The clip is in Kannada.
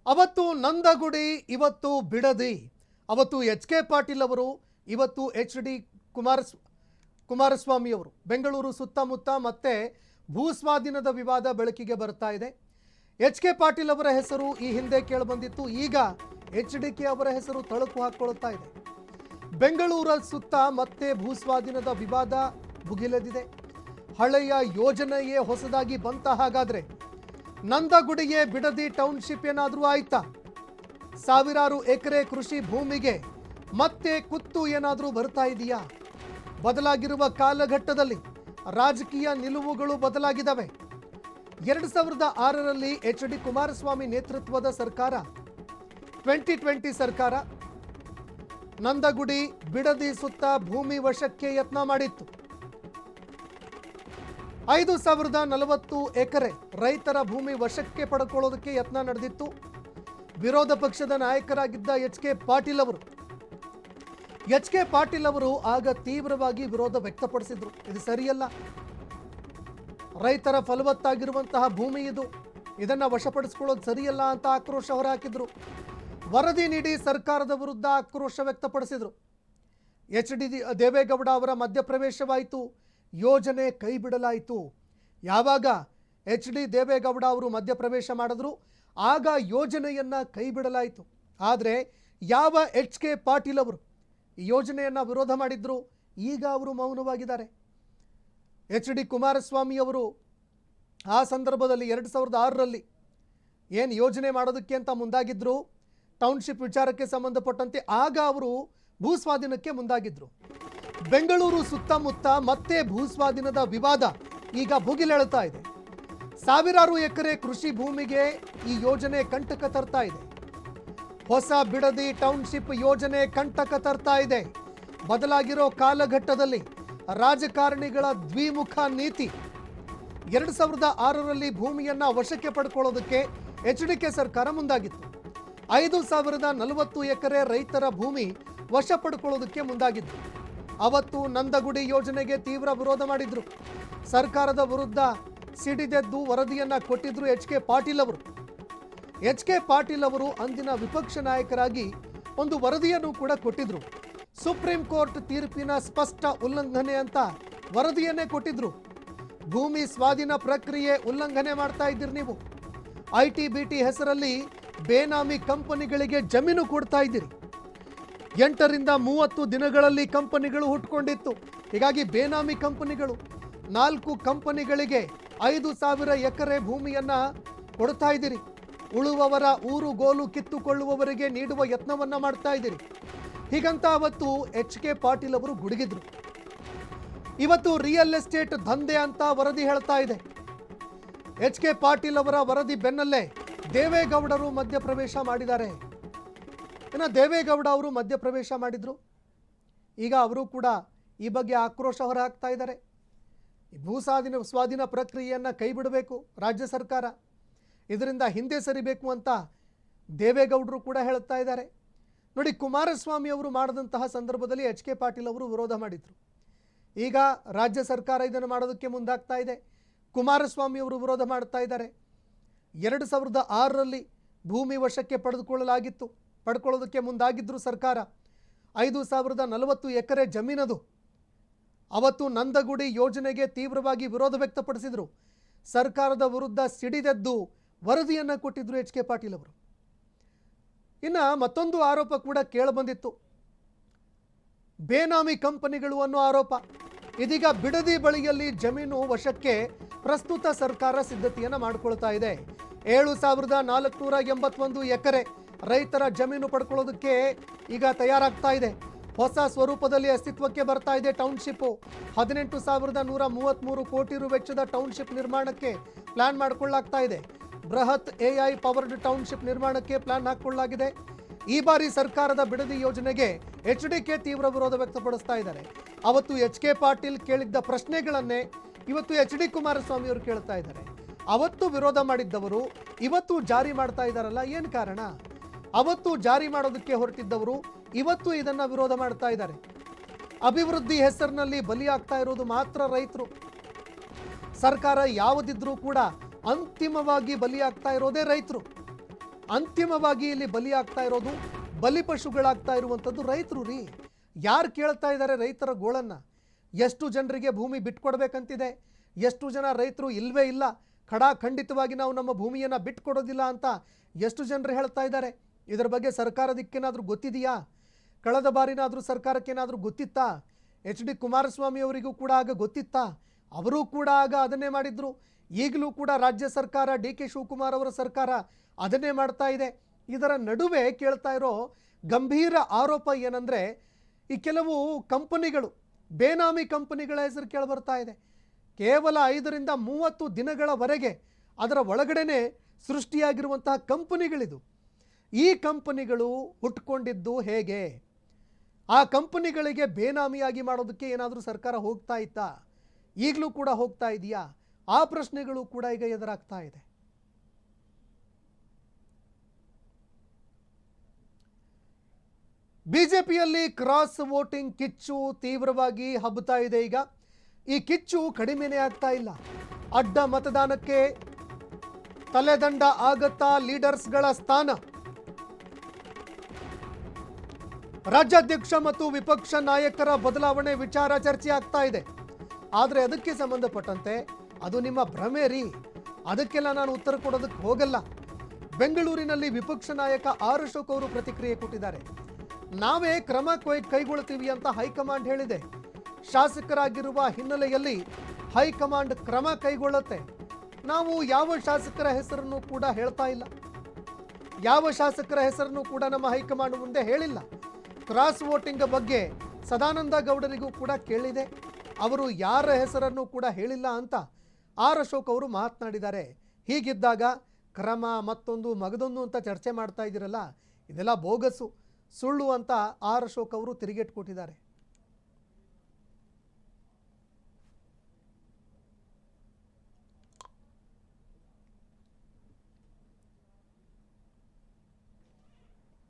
ಅವತ್ತು ನಂದಗುಡಿ, ಇವತ್ತು ಬಿಡದಿ. ಅವತ್ತು ಎಚ್ ಕೆ ಪಾಟೀಲ್ ಅವರು, ಇವತ್ತು ಎಚ್ ಡಿ ಕುಮಾರಸ್ವಾಮಿ ಅವರು. ಬೆಂಗಳೂರು ಸುತ್ತಮುತ್ತ ಮತ್ತೆ ಭೂಸ್ವಾಧೀನದ ವಿವಾದ ಬೆಳಕಿಗೆ ಬರ್ತಾ ಇದೆ. ಎಚ್ ಕೆ ಪಾಟೀಲ್ ಅವರ ಹೆಸರು ಈ ಹಿಂದೆ ಕೇಳಿಬಂದಿತ್ತು. ಈಗ ಎಚ್ ಡಿ ಕೆ ಅವರ ಹೆಸರು ತಳುಕು ಹಾಕಿಕೊಳ್ಳುತ್ತಾ ಇದೆ. ಬೆಂಗಳೂರ ಸುತ್ತ ಮತ್ತೆ ಭೂಸ್ವಾಧೀನದ ವಿವಾದ ಭುಗಿಲೆದಿದೆ. ಹಳೆಯ ಯೋಜನೆಯೇ ಹೊಸದಾಗಿ ಬಂತ. ಹಾಗಾದ್ರೆ ನಂದಗುಡಿಗೆ ಬಿಡದಿ ಟೌನ್ಶಿಪ್ ಏನಾದರೂ ಆಯ್ತಾ? ಸಾವಿರಾರು ಎಕರೆ ಕೃಷಿ ಭೂಮಿಗೆ ಮತ್ತೆ ಕುತ್ತು ಏನಾದರೂ ಬರ್ತಾ ಇದೆಯಾ? ಬದಲಾಗಿರುವ ಕಾಲಘಟ್ಟದಲ್ಲಿ ರಾಜಕೀಯ ನಿಲುವುಗಳು ಬದಲಾಗಿದ್ದಾವೆ. 2006ರಲ್ಲಿ ಎಚ್ ಡಿ ಕುಮಾರಸ್ವಾಮಿ ನೇತೃತ್ವದ ಸರ್ಕಾರ 2020 ಸರ್ಕಾರ ನಂದಗುಡಿ ಬಿಡದಿ ಸುತ್ತ ಭೂಮಿ ವಶಕ್ಕೆ ಯತ್ನ ಮಾಡಿತ್ತು. 5040 ಎಕರೆ ರೈತರ ಭೂಮಿ ವಶಕ್ಕೆ ಪಡ್ಕೊಳ್ಳೋದಕ್ಕೆ ಯತ್ನ ನಡೆದಿತ್ತು. ವಿರೋಧ ಪಕ್ಷದ ನಾಯಕರಾಗಿದ್ದ ಎಚ್ ಕೆ ಪಾಟೀಲ್ ಅವರು ಆಗ ತೀವ್ರವಾಗಿ ವಿರೋಧ ವ್ಯಕ್ತಪಡಿಸಿದ್ರು. ಇದು ಸರಿಯಲ್ಲ, ರೈತರ ಫಲವತ್ತಾಗಿರುವಂತಹ ಭೂಮಿ ಇದು, ಇದನ್ನ ವಶಪಡಿಸಿಕೊಳ್ಳೋದು ಸರಿಯಲ್ಲ ಅಂತ ಆಕ್ರೋಶ ಹೊರಹಾಕಿದ್ರು. ವರದಿ ನೀಡಿ ಸರ್ಕಾರದ ವಿರುದ್ಧ ಆಕ್ರೋಶ ವ್ಯಕ್ತಪಡಿಸಿದ್ರು. ಎಚ್ ಡಿ ದೇವೇಗೌಡ ಅವರ ಮಧ್ಯಪ್ರವೇಶವಾಯಿತು, ಯೋಜನೆ ಕೈ ಬಿಡಲಾಯಿತು. ಯಾವಾಗ ಎಚ್ ಡಿ ದೇವೇಗೌಡ ಅವರು ಮಧ್ಯಪ್ರವೇಶ ಮಾಡಿದ್ರು ಆಗ ಯೋಜನೆಯನ್ನ ಕೈ ಬಿಡಲಾಯಿತು. ಆದರೆ ಯಾವ ಎಚ್ ಕೆ ಪಾಟೀಲ್ ಅವರು ಈ ಯೋಜನೆಯನ್ನ ವಿರೋಧ ಮಾಡಿದ್ರು, ಈಗ ಅವರು ಮೌನವಾಗಿದ್ದಾರೆ. ಎಚ್ ಡಿ ಕುಮಾರಸ್ವಾಮಿ ಅವರು ಆ ಸಂದರ್ಭದಲ್ಲಿ 2006ರಲ್ಲಿ ಏನು ಯೋಜನೆ ಮಾಡೋದಕ್ಕೆ ಅಂತ ಮುಂದಾಗಿದ್ರು, ಟೌನ್ಶಿಪ್ ವಿಚಾರಕ್ಕೆ ಸಂಬಂಧಪಟ್ಟಂತೆ ಆಗ ಅವರು ಭೂಸ್ವಾಧೀನಕ್ಕೆ ಮುಂದಾಗಿದ್ರು. ಬೆಂಗಳೂರು ಸುತ್ತಮುತ್ತ ಮತ್ತೆ ಭೂಸ್ವಾಧೀನದ ವಿವಾದ ಈಗ ಭುಗಿಲೆಳುತ್ತಾ ಇದೆ. ಸಾವಿರಾರು ಎಕರೆ ಕೃಷಿ ಭೂಮಿಗೆ ಈ ಯೋಜನೆ ಕಂಟಕ ತರ್ತಾ ಇದೆ. ಹೊಸ ಬಿಡದಿ ಟೌನ್ಶಿಪ್ ಯೋಜನೆ ಕಂಟಕ ತರ್ತಾ ಇದೆ. ಬದಲಾಗಿರೋ ಕಾಲಘಟ್ಟದಲ್ಲಿ ರಾಜಕಾರಣಿಗಳ ದ್ವಿಮುಖ ನೀತಿ. 2006ರಲ್ಲಿ ಭೂಮಿಯನ್ನ ವಶಕ್ಕೆ ಪಡ್ಕೊಳ್ಳೋದಕ್ಕೆ ಎಚ್ ಡಿ ಕೆ ಸರ್ಕಾರ ಮುಂದಾಗಿತ್ತು. 5040 ಎಕರೆ ರೈತರ ಭೂಮಿ ವಶ ಪಡ್ಕೊಳ್ಳೋದಕ್ಕೆ ಮುಂದಾಗಿತ್ತು. ಅವತ್ತು ನಂದಗುಡಿ ಯೋಜನೆಗೆ ತೀವ್ರ ವಿರೋಧ ಮಾಡಿದ್ರು. ಸರ್ಕಾರದ ವಿರುದ್ಧ ಸಿಡಿದೆದ್ದು ವರದಿಯನ್ನ ಕೊಟ್ಟಿದ್ರು ಎಚ್ ಕೆ ಪಾಟೀಲ್ ಅವರು. ಎಚ್ ಕೆ ಪಾಟೀಲ್ ಅವರು ಅಂದಿನ ವಿಪಕ್ಷ ನಾಯಕರಾಗಿ ಒಂದು ವರದಿಯನ್ನು ಕೂಡ ಕೊಟ್ಟಿದ್ರು. ಸುಪ್ರೀಂ ಕೋರ್ಟ್ ತೀರ್ಪಿನ ಸ್ಪಷ್ಟ ಉಲ್ಲಂಘನೆ ಅಂತ ವರದಿಯನ್ನೇ ಕೊಟ್ಟಿದ್ರು. ಭೂಮಿ ಸ್ವಾಧೀನ ಪ್ರಕ್ರಿಯೆ ಉಲ್ಲಂಘನೆ ಮಾಡ್ತಾ ಇದ್ದೀರಿ ನೀವು. ITBT ಹೆಸರಲ್ಲಿ ಬೇನಾಮಿ ಕಂಪನಿಗಳಿಗೆ ಜಮೀನು ಕೊಡ್ತಾ ಇದ್ದೀರಿ. 8 ರಿಂದ 30 ದಿನಗಳಲ್ಲಿ ಕಂಪನಿಗಳು ಹುಟ್ಟುಕೊಂಡಿತ್ತು. ಹೀಗಾಗಿ ಬೇನಾಮಿ ಕಂಪನಿಗಳು 4 ಕಂಪನಿಗಳಿಗೆ 5000 ಎಕರೆ ಭೂಮಿಯನ್ನ ಕೊಡ್ತಾ ಇದ್ದೀರಿ. ಉಳುವವರ ಊರುಗೋಲು ಕಿತ್ತುಕೊಳ್ಳುವವರಿಗೆ ನೀಡುವ ಯತ್ನವನ್ನ ಮಾಡ್ತಾ ಇದ್ದೀರಿ. ಹೀಗಂತ ಅವತ್ತು ಎಚ್ ಕೆ ಪಾಟೀಲ್ ಅವರು ಗುಡುಗಿದ್ರು. ಇವತ್ತು ರಿಯಲ್ ಎಸ್ಟೇಟ್ ದಂಧೆ ಅಂತ ವರದಿ ಹೇಳ್ತಾ ಇದೆ. ಎಚ್ ಕೆ ಪಾಟೀಲ್ ಅವರ ವರದಿ ಬೆನ್ನಲ್ಲೇ ದೇವೇಗೌಡರು ಮಧ್ಯಪ್ರವೇಶ ಮಾಡಿದ್ದಾರೆ. ಇನ್ನು ದೇವೇಗೌಡ ಅವರು ಮಧ್ಯಪ್ರವೇಶ ಮಾಡಿದ್ರು. ಈಗ ಅವರು ಕೂಡ ಈ ಬಗ್ಗೆ ಆಕ್ರೋಶ ಹೊರಹಾಕ್ತಾ ಇದ್ದಾರೆ. ಸ್ವಾಧೀನ ಪ್ರಕ್ರಿಯೆಯನ್ನು ಕೈ ಬಿಡಬೇಕು ರಾಜ್ಯ ಸರ್ಕಾರ, ಇದರಿಂದ ಹಿಂದೆ ಸರಿಬೇಕು ಅಂತ ದೇವೇಗೌಡರು ಕೂಡ ಹೇಳ್ತಾ ಇದ್ದಾರೆ. ನೋಡಿ, ಕುಮಾರಸ್ವಾಮಿ ಅವರು ಮಾಡಿದಂತಹ ಸಂದರ್ಭದಲ್ಲಿ ಎಚ್ ಕೆ ಪಾಟೀಲ್ ಅವರು ವಿರೋಧ ಮಾಡಿದ್ರು. ಈಗ ರಾಜ್ಯ ಸರ್ಕಾರ ಇದನ್ನು ಮಾಡೋದಕ್ಕೆ ಮುಂದಾಗ್ತಾ ಇದೆ. ಕುಮಾರಸ್ವಾಮಿ ಅವರು ವಿರೋಧ ಮಾಡ್ತಾ ಇದ್ದಾರೆ. 2006ರಲ್ಲಿ ಭೂಮಿ ವಶಕ್ಕೆ ಪಡ್ಕೊಳ್ಳೋದಕ್ಕೆ ಮುಂದಾಗಿದ್ರು ಸರ್ಕಾರ. 5040 ಎಕರೆ ಜಮೀನದು. ಅವತ್ತು ನಂದಗುಡಿ ಯೋಜನೆಗೆ ತೀವ್ರವಾಗಿ ವಿರೋಧ ವ್ಯಕ್ತಪಡಿಸಿದ್ರು. ಸರ್ಕಾರದ ವಿರುದ್ಧ ಸಿಡಿದೆದ್ದು ವರದಿಯನ್ನ ಕೊಟ್ಟಿದ್ರು ಎಚ್ ಕೆ ಪಾಟೀಲ್ ಅವರು. ಇನ್ನು ಮತ್ತೊಂದು ಆರೋಪ ಕೂಡ ಕೇಳಬಂದಿತ್ತು, ಬೇನಾಮಿ ಕಂಪನಿಗಳು ಅನ್ನೋ ಆರೋಪ. ಇದೀಗ ಬಿಡದಿ ಬಳಿಯಲ್ಲಿ ಜಮೀನು ವಶಕ್ಕೆ ಪ್ರಸ್ತುತ ಸರ್ಕಾರ ಸಿದ್ಧತೆಯನ್ನು ಮಾಡಿಕೊಳ್ತಾ ಇದೆ. 7481 ಎಕರೆ ರೈತರ ಜಮೀನು ಪಡ್ಕೊಳ್ಳೋದಕ್ಕೆ ಈಗ ತಯಾರಾಗ್ತಾ ಇದೆ. ಹೊಸ ಸ್ವರೂಪದಲ್ಲಿ ಅಸ್ತಿತ್ವಕ್ಕೆ ಬರ್ತಾ ಇದೆ ಟೌನ್ಶಿಪ್. 18,133 ಕೋಟಿ ರು ವೆಚ್ಚದ ಟೌನ್ಶಿಪ್ ನಿರ್ಮಾಣಕ್ಕೆ ಪ್ಲಾನ್ ಮಾಡಿಕೊಳ್ಳಲಾಗ್ತಾ ಇದೆ. ಬೃಹತ್ AI ಪವರ್ಡ್ ಟೌನ್ಶಿಪ್ ನಿರ್ಮಾಣಕ್ಕೆ ಪ್ಲಾನ್ ಹಾಕಿಕೊಳ್ಳಲಾಗಿದೆ. ಈ ಬಾರಿ ಸರ್ಕಾರದ ಬಿಡದಿ ಯೋಜನೆಗೆ ಎಚ್ ಡಿ ಕೆ ತೀವ್ರ ವಿರೋಧ ವ್ಯಕ್ತಪಡಿಸ್ತಾ ಇದ್ದಾರೆ. ಅವತ್ತು ಎಚ್ ಕೆ ಪಾಟೀಲ್ ಕೇಳಿದ್ದ ಪ್ರಶ್ನೆಗಳನ್ನೇ ಇವತ್ತು ಎಚ್ ಡಿ ಕುಮಾರಸ್ವಾಮಿ ಅವರು ಕೇಳ್ತಾ ಇದ್ದಾರೆ. ಅವತ್ತು ವಿರೋಧ ಮಾಡಿದ್ದವರು ಇವತ್ತು ಜಾರಿ ಮಾಡ್ತಾ ಇದ್ದಾರಲ್ಲ, ಏನು ಕಾರಣ? ಅವತ್ತು ಜಾರಿ ಮಾಡೋದಕ್ಕೆ ಹೊರಟಿದ್ದವರು ಇವತ್ತು ಇದನ್ನ ವಿರೋಧ ಮಾಡ್ತಾ ಇದ್ದಾರೆ. ಅಭಿವೃದ್ಧಿ ಹೆಸರಿನಲ್ಲಿ ಬಲಿಯಾಗ್ತಾ ಇರೋದು ಮಾತ್ರ ರೈತರು. ಸರ್ಕಾರ ಯಾವುದಿದ್ರೂ ಕೂಡ ಅಂತಿಮವಾಗಿ ಬಲಿಯಾಗ್ತಾ ಇರೋದೇ ರೈತರು. ಅಂತಿಮವಾಗಿ ಇಲ್ಲಿ ಬಲಿಯಾಗ್ತಾ ಇರೋದು, ಬಲಿಪಶುಗಳಾಗ್ತಾ ಇರುವಂಥದ್ದು ರೈತರು ರೀ. ಯಾರು ಕೇಳ್ತಾ ಇದ್ದಾರೆ ರೈತರ ಗೋಳನ್ನು? ಎಷ್ಟು ಜನರಿಗೆ ಭೂಮಿ ಬಿಟ್ಕೊಡ್ಬೇಕಂತಿದೆ, ಎಷ್ಟು ಜನ ರೈತರು ಇಲ್ಲವೇ ಇಲ್ಲ, ಖಂಡಿತವಾಗಿ ನಾವು ನಮ್ಮ ಭೂಮಿಯನ್ನು ಬಿಟ್ಕೊಡೋದಿಲ್ಲ ಅಂತ ಎಷ್ಟು ಜನರು ಹೇಳ್ತಾ ಇದ್ದಾರೆ? ಇದರ ಬಗ್ಗೆ ಸರ್ಕಾರದಕ್ಕೇನಾದರೂ ಗೊತ್ತಿದೆಯಾ? ಕಳೆದ ಬಾರಿನಾದರೂ ಸರ್ಕಾರಕ್ಕೇನಾದರೂ ಗೊತ್ತಿತ್ತಾ? HD ಕುಮಾರಸ್ವಾಮಿ ಅವರಿಗೂ ಕೂಡ ಆಗ ಗೊತ್ತಿತ್ತಾ? ಅವರೂ ಕೂಡ ಆಗ ಅದನ್ನೇ ಮಾಡಿದ್ರು. ಈಗಲೂ ಕೂಡ ರಾಜ್ಯ ಸರ್ಕಾರ, DK ಶಿವಕುಮಾರ್ ಅವರ ಸರ್ಕಾರ ಅದನ್ನೇ ಮಾಡ್ತಾ ಇದೆ. ಇದರ ನಡುವೆ ಕೇಳ್ತಾ ಇರೋ ಗಂಭೀರ ಆರೋಪ ಏನಂದರೆ, ಈ ಕೆಲವು ಕಂಪನಿಗಳು, ಬೇನಾಮಿ ಕಂಪನಿಗಳ ಹೆಸರು ಕೇಳಿಬರ್ತಾ ಇದೆ. ಕೇವಲ 5ರಿಂದ 30 ದಿನಗಳವರೆಗೆ ಅದರ ಒಳಗಡೆನೆ ಸೃಷ್ಟಿಯಾಗಿರುವಂತಹ ಕಂಪನಿಗಳಿದು. ಈ ಕಂಪನಿಗಳು ಹುಟ್ಕೊಂಡಿದ್ದು ಹೇಗೆ? ಆ ಕಂಪನಿಗಳಿಗೆ ಬೇನಾಮಿಯಾಗಿ ಮಾಡೋದಕ್ಕೆ ಏನಾದರೂ ಸರ್ಕಾರ ಹೋಗ್ತಾ ಇತ್ತಾ? ಈಗಲೂ ಕೂಡ ಹೋಗ್ತಾ ಇದೆಯಾ? ಆ ಪ್ರಶ್ನೆಗಳು ಕೂಡ ಈಗ ಎದುರಾಗ್ತಾ ಇದೆ. ಬಿಜೆಪಿಯಲ್ಲಿ ಕ್ರಾಸ್ ವೋಟಿಂಗ್ ಕಿಚ್ಚು ತೀವ್ರವಾಗಿ ಹಬ್ಬುತ್ತಾ ಇದೆ. ಈಗ ಈ ಕಿಚ್ಚು ಕಡಿಮೆನೇ ಆಗ್ತಾ ಇಲ್ಲ. ಅಡ್ಡ ಮತದಾನಕ್ಕೆ ತಲೆದಂಡ ಆಗತ್ತಾ ಲೀಡರ್ಸ್ಗಳ ಸ್ಥಾನ? ರಾಜ್ಯಾಧ್ಯಕ್ಷ ಮತ್ತು ವಿಪಕ್ಷ ನಾಯಕರ ಬದಲಾವಣೆ ವಿಚಾರ ಚರ್ಚೆ ಆಗ್ತಾ ಇದೆ. ಆದರೆ ಅದಕ್ಕೆ ಸಂಬಂಧಪಟ್ಟಂತೆ ಅದು ನಿಮ್ಮ ಭ್ರಮೆ ರೀ, ಅದಕ್ಕೆಲ್ಲ ನಾನು ಉತ್ತರ ಕೊಡೋದಕ್ಕೆ ಹೋಗಲ್ಲ. ಬೆಂಗಳೂರಿನಲ್ಲಿ ವಿಪಕ್ಷ ನಾಯಕ ಆರ್ ಅಶೋಕ್ ಅವರು ಪ್ರತಿಕ್ರಿಯೆ ಕೊಟ್ಟಿದ್ದಾರೆ. ನಾವೇ ಕ್ರಮ ಕೈಗೊಳ್ಳುತ್ತೀವಿ ಅಂತ ಹೈಕಮಾಂಡ್ ಹೇಳಿದೆ. ಶಾಸಕರಾಗಿರುವ ಹಿನ್ನೆಲೆಯಲ್ಲಿ ಹೈಕಮಾಂಡ್ ಕ್ರಮ ಕೈಗೊಳ್ಳುತ್ತೆ. ನಾವು ಯಾವ ಶಾಸಕರ ಹೆಸರನ್ನು ಕೂಡ ಹೇಳ್ತಾ ಇಲ್ಲ, ಯಾವ ಶಾಸಕರ ಹೆಸರನ್ನು ಕೂಡ ನಮ್ಮ ಹೈಕಮಾಂಡ್ ಮುಂದೆ ಹೇಳಿಲ್ಲ. ಕ್ರಾಸ್ ವೋಟಿಂಗ್ ಬಗ್ಗೆ ಸದಾನಂದ ಗೌಡರಿಗೂ ಕೂಡ ಕೇಳಿದೆ, ಅವರು ಯಾರ ಹೆಸರನ್ನು ಕೂಡ ಹೇಳಿಲ್ಲ ಅಂತ ಆರ್ ಅಶೋಕ್ ಅವರು ಮಾತನಾಡಿದ್ದಾರೆ. ಹೀಗಿದ್ದಾಗ ಕ್ರಮ ಮತ್ತೊಂದು ಮಗದೊಂದು ಅಂತ ಚರ್ಚೆ ಮಾಡ್ತಾ ಇದ್ದೀರಲ್ಲ, ಇದೆಲ್ಲ ಬೋಗಸು, ಸುಳ್ಳು ಅಂತ ಆರ್ ಅಶೋಕ್ ಅವರು ತಿರುಗೇಟು ಕೊಟ್ಟಿದ್ದಾರೆ.